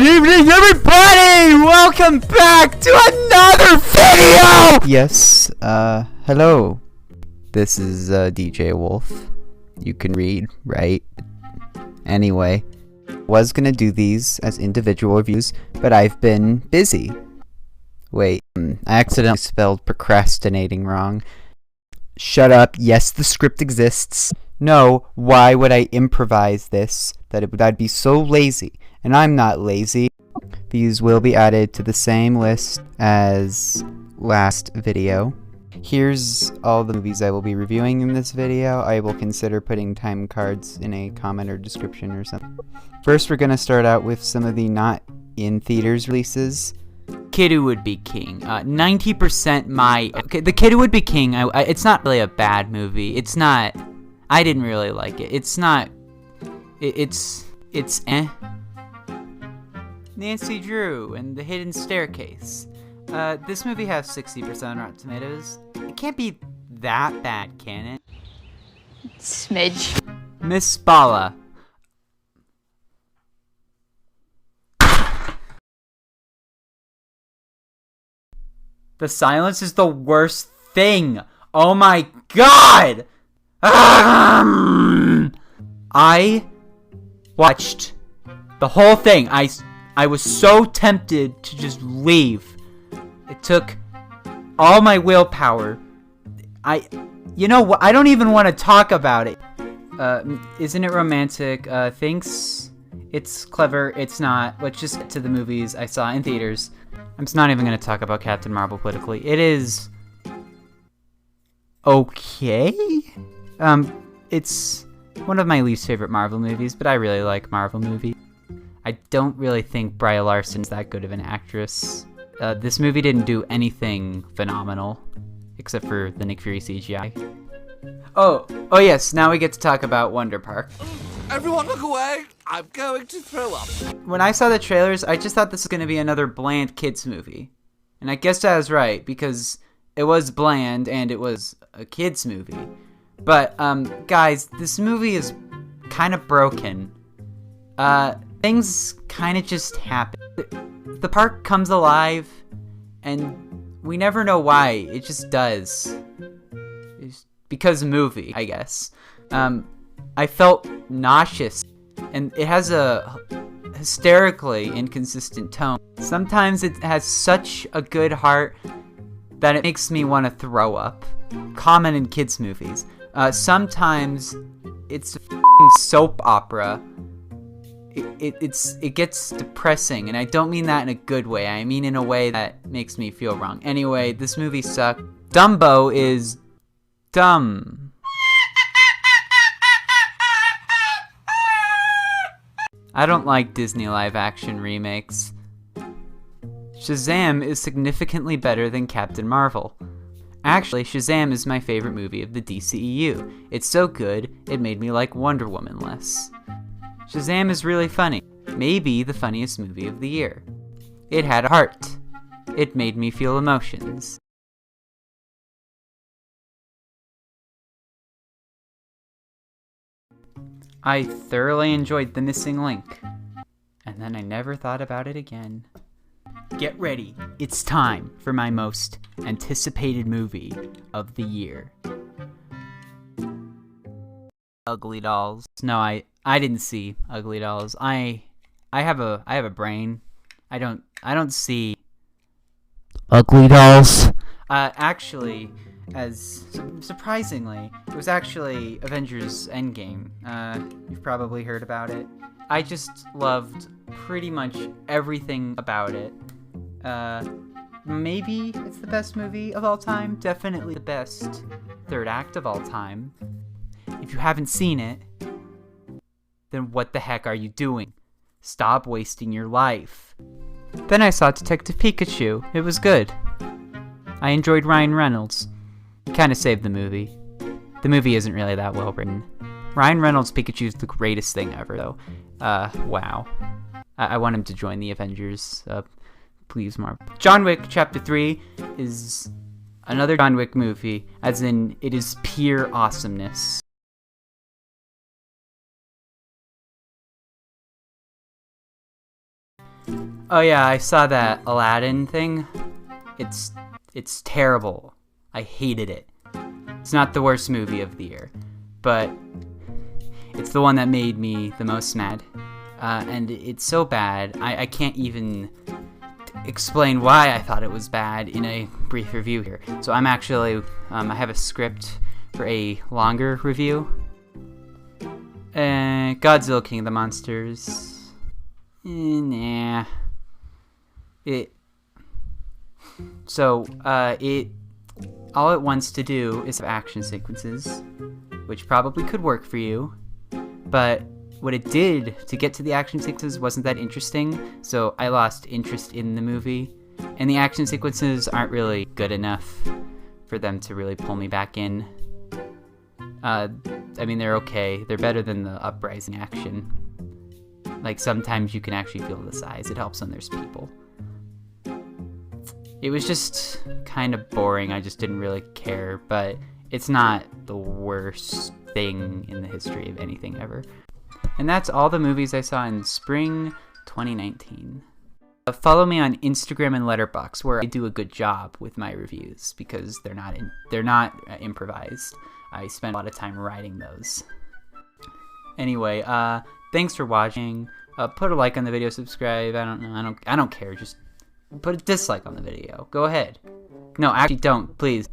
Good evening, everybody! Welcome back to another video! Yes, hello. This is, DJ Wolf. You can read, right? Anyway, was gonna do these as individual reviews, but I've been busy. Wait, I accidentally spelled procrastinating wrong. Shut up, yes, the script exists. No, why would I improvise this? I'd be so lazy, and I'm not lazy. These will be added to the same list as last video. Here's all the movies I will be reviewing in this video. I will consider putting time cards in a comment or description or something. First, we're gonna start out with some of the not in theaters releases. Kid Who Would Be King. 90% The Kid Who Would Be King, it's not really a bad movie. It's not... I didn't really like it. It's not... It's eh. Nancy Drew and The Hidden Staircase. This movie has 60% on Rotten Tomatoes. It can't be that bad, can it? Smidge. Miss Bala. The silence is the worst thing. Oh my god! I watched the whole thing. I was so tempted to just leave. It took all my willpower. You know what? I don't even want to talk about it. Isn't it romantic? Thinks it's clever. It's not. Let's just get to the movies I saw in theaters. I'm just not even going to talk about Captain Marvel politically. It is okay. It's one of my least favorite Marvel movies, but I really like Marvel movies. I don't really think Brie Larson's that good of an actress. This movie didn't do anything phenomenal, except for the Nick Fury CGI. Oh yes, now we get to talk about Wonder Park. Everyone look away! I'm going to throw up. When I saw the trailers, I just thought this was going to be another bland kids movie. And I guess I was right, because it was bland and it was a kids movie. But, guys, this movie is kind of broken. Things kind of just happen. The park comes alive, and we never know why. It just does. It's because movie, I guess. I felt nauseous, and it has a hysterically inconsistent tone. Sometimes it has such a good heart that it makes me want to throw up. Common in kids' movies. Sometimes it's a f***ing soap opera. It gets depressing, and I don't mean that in a good way. I mean in a way that makes me feel wrong. Anyway, this movie sucked. Dumbo is dumb. I don't like Disney live-action remakes. Shazam is significantly better than Captain Marvel. Actually, Shazam is my favorite movie of the DCEU. It's so good, it made me like Wonder Woman less. Shazam is really funny. Maybe the funniest movie of the year. It had a heart. It made me feel emotions. I thoroughly enjoyed The Missing Link. And then I never thought about it again. Get ready. It's time for my most anticipated movie of the year. Ugly Dolls. No, I didn't see Ugly Dolls. I have a brain. I don't see Ugly Dolls. Actually, as surprisingly, it was actually Avengers Endgame. You've probably heard about it. I just loved pretty much everything about it. Maybe it's the best movie of all time. Definitely the best third act of all time. If you haven't seen it, then what the heck are you doing? Stop wasting your life. Then I saw Detective Pikachu. It was good. I enjoyed Ryan Reynolds. Kind of saved the movie. The movie isn't really that well written. Ryan Reynolds' Pikachu is the greatest thing ever, though. Wow. I want him to join the Avengers. Please, Marv. John Wick Chapter 3 is another John Wick movie, as in, it is pure awesomeness. Oh yeah, I saw that Aladdin thing. It's terrible. I hated it. It's not the worst movie of the year, but it's the one that made me the most mad. And it's so bad, I can't even explain why I thought it was bad in a brief review here. So I'm actually, I have a script for a longer review. Godzilla King of the Monsters. Nah. All it wants to do is have action sequences, which probably could work for you, but what it did to get to the action sequences wasn't that interesting, so I lost interest in the movie, and the action sequences aren't really good enough for them to really pull me back in. I mean, they're okay. They're better than the uprising action. Like, sometimes you can actually feel the size. It helps when there's people. It was just kind of boring. I just didn't really care, but it's not the worst thing in the history of anything ever. And that's all the movies I saw in spring 2019. Follow me on Instagram and Letterboxd, where I do a good job with my reviews because they're not improvised. I spend a lot of time writing those. Anyway, thanks for watching. Put a like on the video, subscribe. I don't care. Just put a dislike on the video. Go ahead. No, actually don't, please.